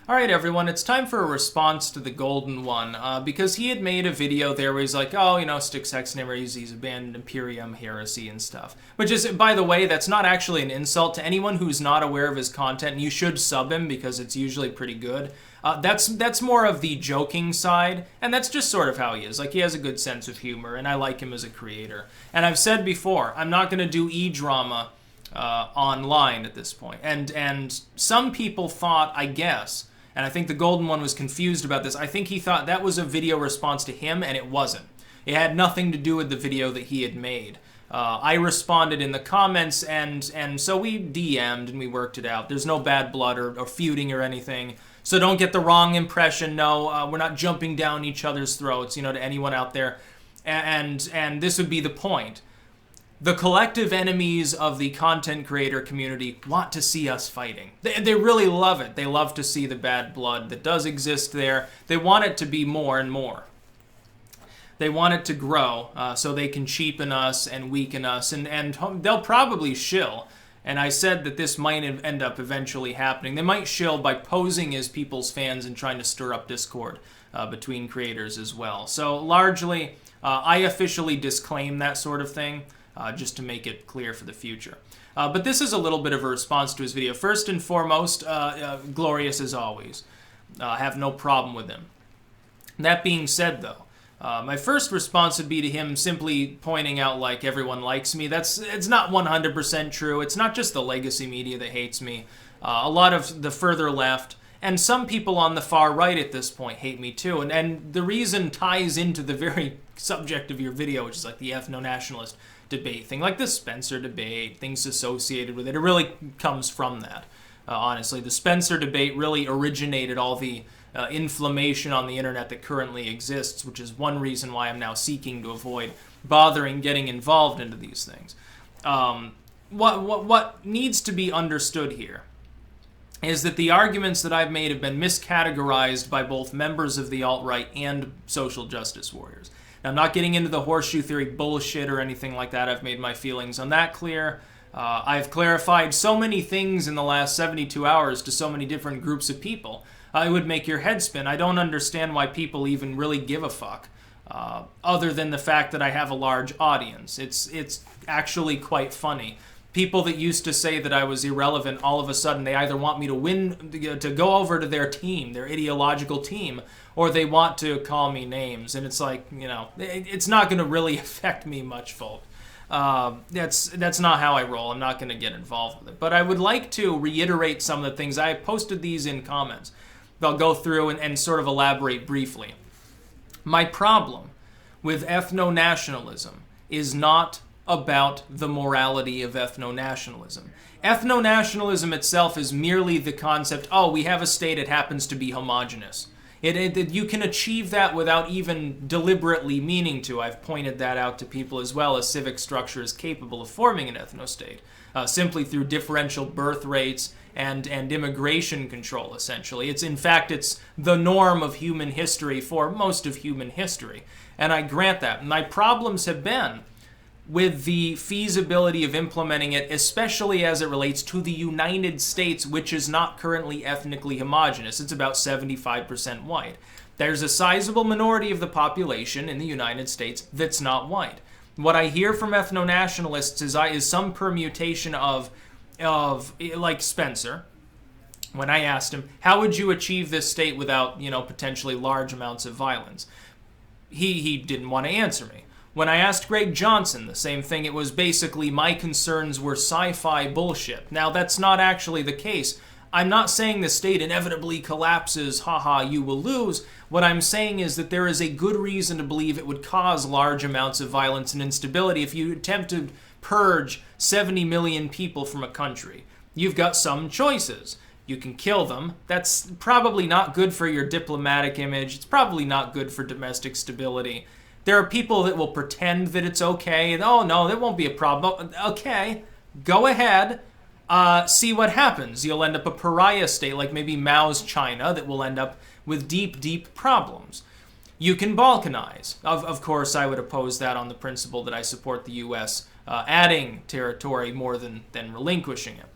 Alright everyone, it's time for a response to the Golden One, because he had made a video there where he's like, oh, Styx never he's abandoned Ethereum, Heresy, and stuff. Which is, by the way, that's not actually an insult to anyone who's not aware of his content, and you should sub him because it's usually pretty good. That's more of the joking side, and that's just sort of how he is. Like, he has a good sense of humor, and I like him as a creator. And I've said before, I'm not going to do e-drama online at this point. And some people thought, I guess, and I think the Golden One was confused about this. I think he thought that was a video response to him, and it wasn't. It had nothing to do with the video that he had made. I responded in the comments, and so we DM'd and we worked it out. There's no bad blood or feuding or anything. So don't get the wrong impression. No, we're not jumping down each other's throats, to anyone out there. And this would be the point. The collective enemies of the content creator community want to see us fighting. They really love it. They love to see the bad blood that does exist there. They want it to be more and more. They want it to grow so they can cheapen us and weaken us, and they'll probably shill. And I said that this might end up eventually happening. They might shill by posing as people's fans and trying to stir up discord between creators as well. So largely, I officially disclaim that sort of thing. Just to make it clear for the future. But this is a little bit of a response to his video. First and foremost, glorious as always. I have no problem with him. That being said, though, my first response would be to him simply pointing out, like, everyone likes me. It's not 100% true. It's not just the legacy media that hates me. A lot of the further left, and some people on the far right at this point hate me too. And the reason ties into the very subject of your video, which is like the ethno-nationalist debate thing, like the Spencer debate, things associated with it. It really comes from that, honestly. The Spencer debate really originated all the inflammation on the internet that currently exists, which is one reason why I'm now seeking to avoid bothering getting involved into these things. What needs to be understood here is that the arguments that I've made have been miscategorized by both members of the alt-right and social justice warriors. Now, I'm not getting into the horseshoe theory bullshit or anything like that. I've made my feelings on that clear. I've clarified so many things in the last 72 hours to so many different groups of people. It would make your head spin. I don't understand why people even really give a fuck, other than the fact that I have a large audience. It's actually quite funny. People that used to say that I was irrelevant, all of a sudden they either want me to win, to go over to their team, their ideological team, or they want to call me names. And it's like, it's not going to really affect me much, folks. That's not how I roll. I'm not going to get involved with it. But I would like to reiterate some of the things. I posted these in comments. I'll go through and sort of elaborate briefly. My problem with ethno-nationalism is not about the morality of ethno-nationalism. Ethno-nationalism itself is merely the concept, oh, we have a state, it happens to be homogenous. You can achieve that without even deliberately meaning to. I've pointed that out to people as well, as civic structure is capable of forming an ethno-state, simply through differential birth rates and immigration control, essentially. In fact, it's the norm of human history for most of human history, and I grant that. My problems have been with the feasibility of implementing it, especially as it relates to the United States, which is not currently ethnically homogenous. It's about 75% white. There's a sizable minority of the population in the United States that's not white. What I hear from ethno-nationalists is some permutation of like Spencer, when I asked him, how would you achieve this state without, potentially large amounts of violence? He didn't want to answer me. When I asked Greg Johnson the same thing, it was basically my concerns were sci-fi bullshit. Now, that's not actually the case. I'm not saying the state inevitably collapses, haha, you will lose. What I'm saying is that there is a good reason to believe it would cause large amounts of violence and instability if you attempt to purge 70 million people from a country. You've got some choices. You can kill them. That's probably not good for your diplomatic image. It's probably not good for domestic stability. There are people that will pretend that it's okay, and oh no, that won't be a problem. Okay, go ahead, see what happens. You'll end up a pariah state like maybe Mao's China that will end up with deep, deep problems. You can balkanize. Of course, I would oppose that on the principle that I support the U.S. Adding territory more than relinquishing it.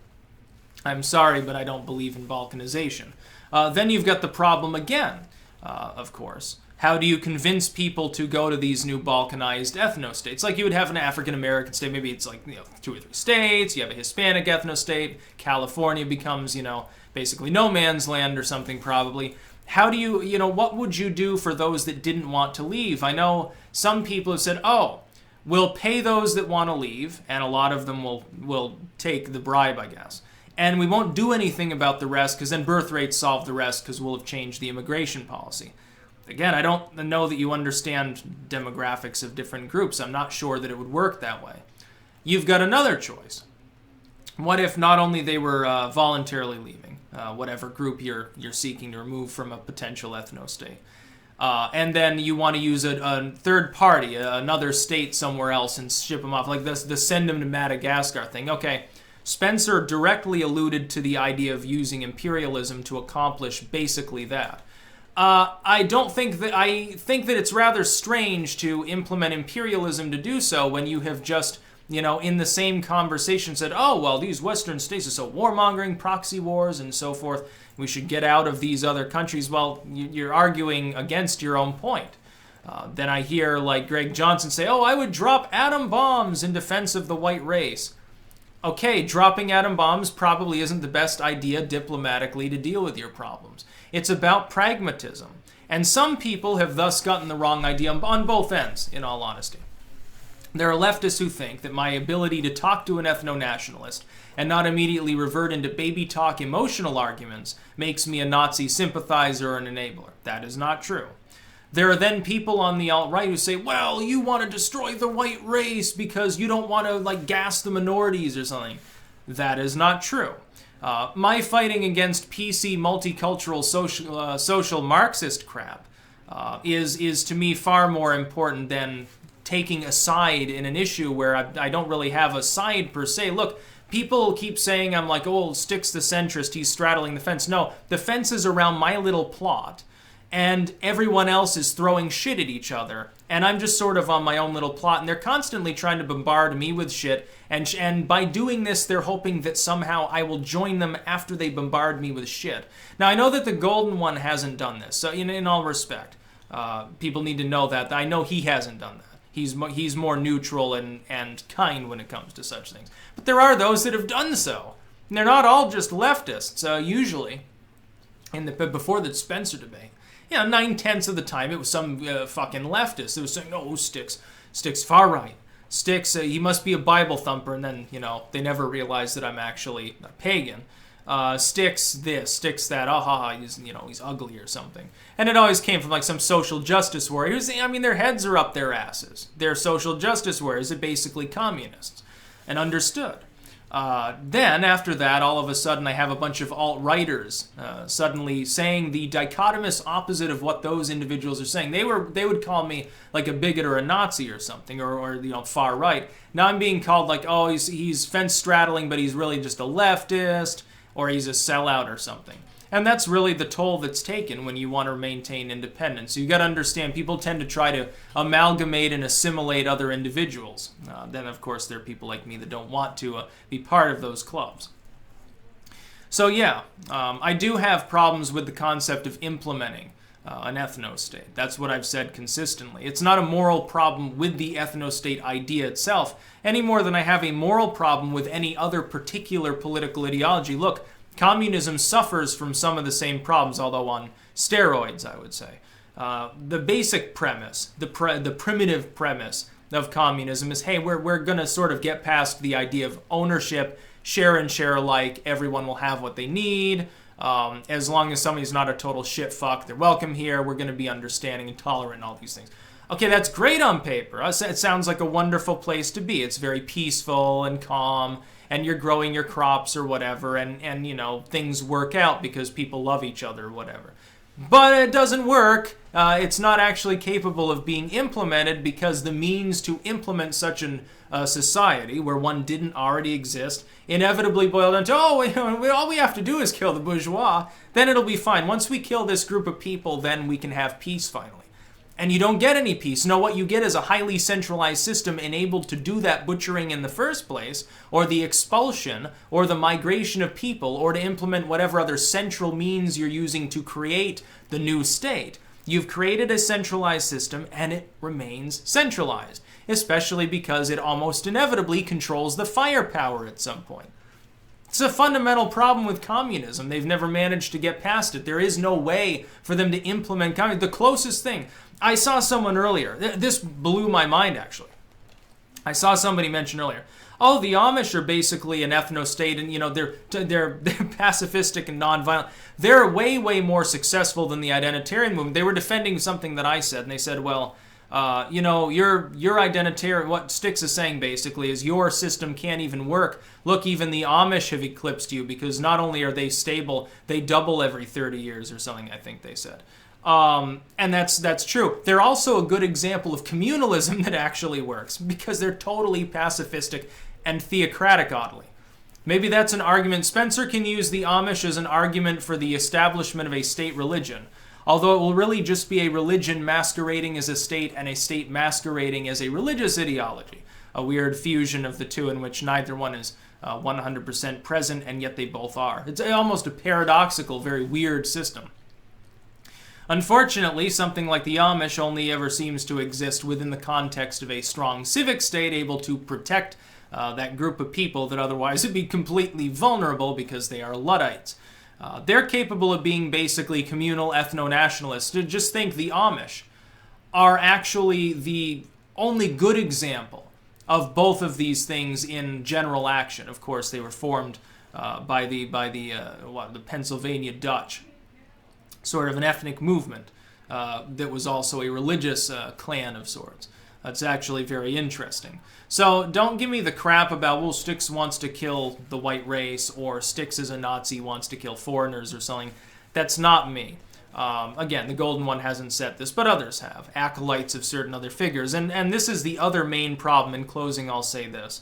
I'm sorry, but I don't believe in balkanization. Then you've got the problem again, of course. How do you convince people to go to these new balkanized ethno-states? Like you would have an African-American state, maybe it's like 2 or 3 states, you have a Hispanic ethno-state, California becomes, basically no man's land or something probably. How do you, what would you do for those that didn't want to leave? I know some people have said, we'll pay those that want to leave, and a lot of them will take the bribe, I guess. And we won't do anything about the rest, because then birth rates solve the rest, because we'll have changed the immigration policy. Again, I don't know that you understand demographics of different groups. I'm not sure that it would work that way. You've got another choice. What if not only they were voluntarily leaving, whatever group you're seeking to remove from a potential ethno-state, and then you want to use a third party, another state somewhere else, and ship them off, like the send them to Madagascar thing. Okay, Spencer directly alluded to the idea of using imperialism to accomplish basically that. I think that it's rather strange to implement imperialism to do so when you have just, in the same conversation said, these Western states are so warmongering, proxy wars, and so forth. We should get out of these other countries. Well, you're arguing against your own point. Then I hear like Greg Johnson say, I would drop atom bombs in defense of the white race. Okay, dropping atom bombs probably isn't the best idea diplomatically to deal with your problems. It's about pragmatism. And some people have thus gotten the wrong idea on both ends, in all honesty. There are leftists who think that my ability to talk to an ethno-nationalist and not immediately revert into baby talk emotional arguments makes me a Nazi sympathizer or an enabler. That is not true. There are then people on the alt-right who say, you want to destroy the white race because you don't want to gas the minorities or something. That is not true. My fighting against PC multicultural social Marxist crap is to me far more important than taking a side in an issue where I don't really have a side per se. Look, people keep saying I'm like, Sticks the centrist, he's straddling the fence. No, the fence is around my little plot, and everyone else is throwing shit at each other, and I'm just sort of on my own little plot, and they're constantly trying to bombard me with shit, and by doing this, they're hoping that somehow I will join them after they bombard me with shit. Now, I know that the Golden One hasn't done this, so in all respect, people need to know that. I know he hasn't done that. He's more neutral and kind when it comes to such things. But there are those that have done so, and they're not all just leftists, usually, before the Spencer debate. 9/10 of the time, it was some fucking leftist that was saying, Sticks far right. Sticks, he must be a Bible thumper, and then, they never realized that I'm actually a pagan. Sticks this, Sticks that, he's ugly or something. And it always came from some social justice warriors. Their heads are up their asses. They're social justice warriors. They're basically communists. And understood. Then, after that, all of a sudden, I have a bunch of alt-righters suddenly saying the dichotomous opposite of what those individuals are saying. They would call me a bigot or a Nazi or something, or far right. Now I'm being called he's fence-straddling, but he's really just a leftist, or he's a sellout or something. And that's really the toll that's taken when you want to maintain independence. So you got to understand, people tend to try to amalgamate and assimilate other individuals. Then, of course, there are people like me that don't want to be part of those clubs. So I do have problems with the concept of implementing an ethno-state. That's what I've said consistently. It's not a moral problem with the ethno-state idea itself, any more than I have a moral problem with any other particular political ideology. Look, communism suffers from some of the same problems, although on steroids, I would say. The basic premise, the primitive premise of communism is, hey, we're going to sort of get past the idea of ownership, share and share alike, everyone will have what they need. As long as somebody's not a total shit fuck, they're welcome here, we're going to be understanding and tolerant and all these things. Okay, that's great on paper. It sounds like a wonderful place to be. It's very peaceful and calm, and you're growing your crops or whatever, and things work out because people love each other or whatever. But it doesn't work. It's not actually capable of being implemented because the means to implement such a society where one didn't already exist inevitably boil down to, all we have to do is kill the bourgeois, then it'll be fine. Once we kill this group of people, then we can have peace finally. and you don't get any peace. No, what you get is a highly centralized system enabled to do that butchering in the first place, or the expulsion, or the migration of people, or to implement whatever other central means you're using to create the new state. You've created a centralized system, and it remains centralized, especially because it almost inevitably controls the firepower at some point. It's a fundamental problem with communism. They've never managed to get past it. There is no way for them to implement communism. The closest thing, I saw someone earlier, this blew my mind actually. I saw somebody mention earlier, oh, the Amish are basically an ethno-state, and they're pacifistic and nonviolent. They're way, way more successful than the identitarian movement. They were defending something that I said, and they said, well, your identitarian, what Styx is saying basically is your system can't even work. Look, even the Amish have eclipsed you because not only are they stable, they double every 30 years or something, I think they said. And that's true. They're also a good example of communalism that actually works because they're totally pacifistic and theocratic, oddly. Maybe that's an argument. Spencer can use the Amish as an argument for the establishment of a state religion, although it will really just be a religion masquerading as a state and a state masquerading as a religious ideology, a weird fusion of the two in which neither one is 100% present, and yet they both are. It's almost a paradoxical, very weird system. Unfortunately, something like the Amish only ever seems to exist within the context of a strong civic state able to protect that group of people that otherwise would be completely vulnerable because they are Luddites. They're capable of being basically communal ethno-nationalists. Just think the Amish are actually the only good example of both of these things in general action. Of course, they were formed by the Pennsylvania Dutch, sort of an ethnic movement that was also a religious clan of sorts. That's actually very interesting. So don't give me the crap about, well, Styx wants to kill the white race, or Styx is a Nazi, wants to kill foreigners or something. That's not me. Again, the Golden One hasn't said this, but others have. Acolytes of certain other figures. And this is the other main problem. In closing, I'll say this.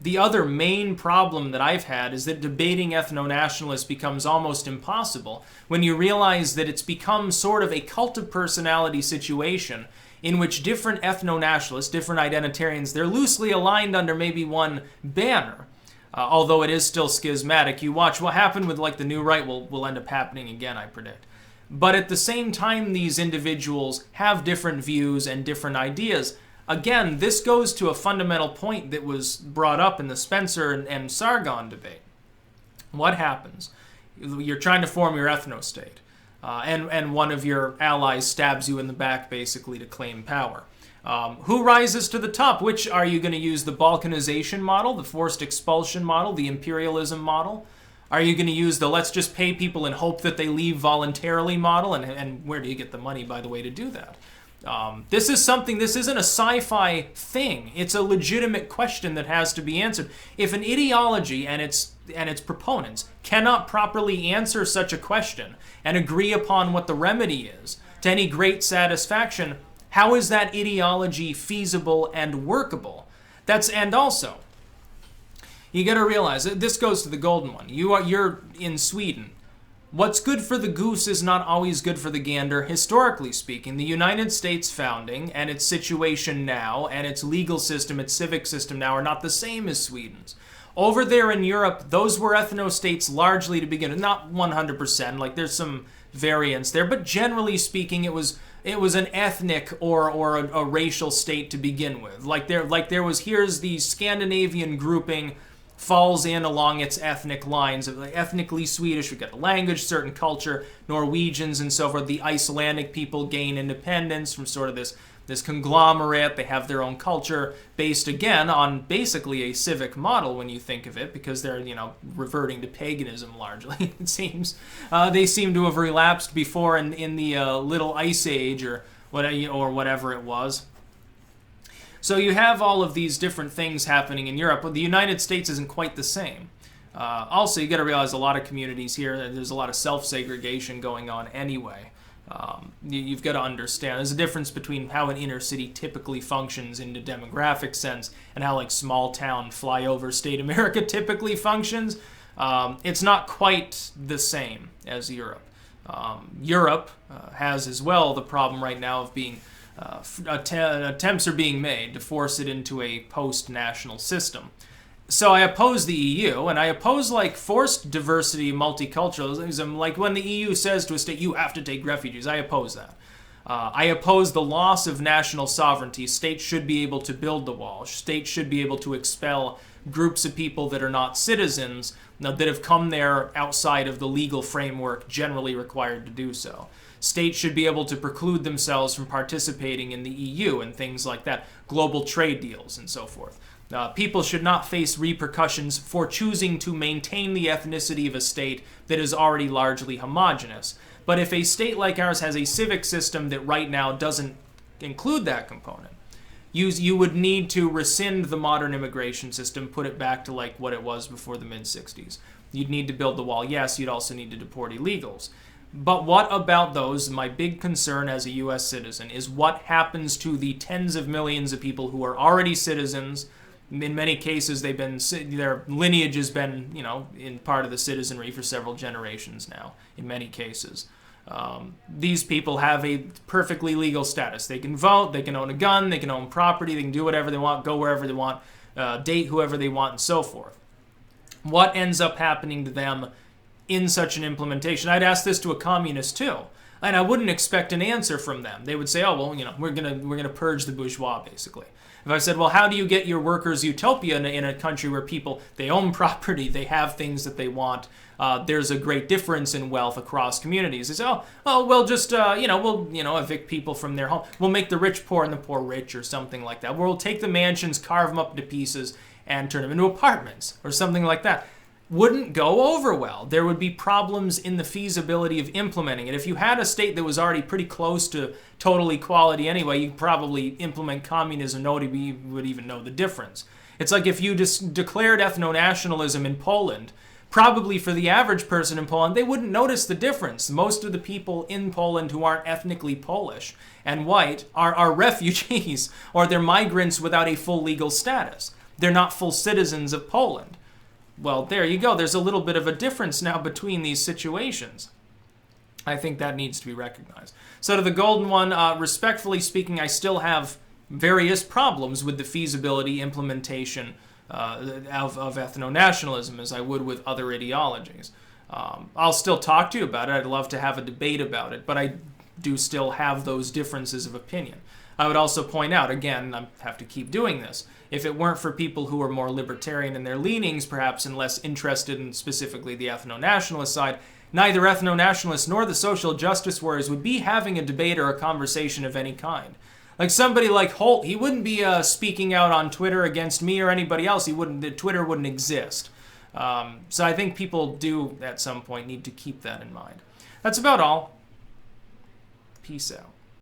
The other main problem that I've had is that debating ethno-nationalists becomes almost impossible when you realize that it's become sort of a cult of personality situation in which different ethno-nationalists, different identitarians, they're loosely aligned under maybe one banner, although it is still schismatic. You watch what happened with like the New Right will end up happening again, I predict. But at the same time, these individuals have different views and different ideas. Again, this goes to a fundamental point that was brought up in the Spencer and Sargon debate. What happens? You're trying to form your ethno-state, and one of your allies stabs you in the back basically to claim power. Who rises to the top? Which are you going to use? The balkanization model, the forced expulsion model, the imperialism model? Are you going to use the let's just pay people and hope that they leave voluntarily model? And where do you get the money, by the way, to do that? This isn't a sci-fi thing. It's a legitimate question that has to be answered. If an ideology and its proponents cannot properly answer such a question and agree upon what the remedy is to any great satisfaction, how is that ideology feasible and workable? And also, you got to realize that this goes to the Golden One. You're in Sweden. What's good for the goose is not always good for the gander, historically speaking. The United States founding and its situation now and its legal system, its civic system now are not the same as Sweden's. Over there in Europe, those were ethno-states largely to begin with. Not 100%, like there's some variance there, but generally speaking, it was an ethnic or a racial state to begin with. Here's the Scandinavian grouping falls in along its ethnic lines. Ethnically Swedish, we've got the language, certain culture, Norwegians and so forth. The Icelandic people gain independence from sort of this conglomerate. They have their own culture based, again, on basically a civic model when you think of it, because they're, reverting to paganism largely, it seems. They seem to have relapsed before in the Little Ice Age or whatever it was. So you have all of these different things happening in Europe, but the United States isn't quite the same. Also, you got to realize a lot of communities here, there's a lot of self-segregation going on anyway. You've got to understand, there's a difference between how an inner city typically functions in the demographic sense and how like small town flyover state America typically functions. It's not quite the same as Europe. Europe has as well the problem right now of being attempts are being made to force it into a post-national system. So I oppose the EU, and I oppose like forced diversity, multiculturalism, like when the EU says to a state, you have to take refugees. I oppose that. I oppose the loss of national sovereignty. States should be able to build the wall. States should be able to expel groups of people that are not citizens, that have come there outside of the legal framework generally required to do so. States should be able to preclude themselves from participating in the EU and things like that, global trade deals and so forth. People should not face repercussions for choosing to maintain the ethnicity of a state that is already largely homogenous. But if a state like ours has a civic system that right now doesn't include that component, you would need to rescind the modern immigration system, put it back to like what it was before the mid-60s. You'd need to build the wall. Yes, you'd also need to deport illegals. But what about those? My big concern as a U.S. citizen is what happens to the tens of millions of people who are already citizens. In many cases, their lineage has been, in part of the citizenry for several generations now, in many cases. These people have a perfectly legal status. They can vote, they can own a gun, they can own property, they can do whatever they want, go wherever they want, date whoever they want, and so forth. What ends up happening to them in such an implementation? I'd ask this to a communist too, and I wouldn't expect an answer from them. They would say, "Oh, well, we're gonna purge the bourgeois," basically. If I said, "Well, how do you get your workers' utopia in a country where people, they own property, they have things that they want, there's a great difference in wealth across communities?" They say, "Oh, we'll just we'll evict people from their home. We'll make the rich poor and the poor rich, or something like that. We'll take the mansions, carve them up into pieces, and turn them into apartments, or something like that." Wouldn't go over well. There would be problems in the feasibility of implementing it. If you had a state that was already pretty close to total equality anyway, you'd probably implement communism. Nobody would even know the difference. It's like if you declared ethno-nationalism in Poland, probably for the average person in Poland, they wouldn't notice the difference. Most of the people in Poland who aren't ethnically Polish and white are refugees, or they're migrants without a full legal status. They're not full citizens of Poland. Well, there you go. There's a little bit of a difference now between these situations. I think that needs to be recognized. So to the golden one, respectfully speaking, I still have various problems with the feasibility implementation of ethno-nationalism, as I would with other ideologies. I'll still talk to you about it. I'd love to have a debate about it, but I do still have those differences of opinion. I would also point out, again, I have to keep doing this, if it weren't for people who are more libertarian in their leanings, perhaps, and less interested in specifically the ethno-nationalist side, neither ethno-nationalists nor the social justice warriors would be having a debate or a conversation of any kind. Like somebody like Holt, he wouldn't be speaking out on Twitter against me or anybody else. Twitter wouldn't exist. So I think people do, at some point, need to keep that in mind. That's about all. Peace out.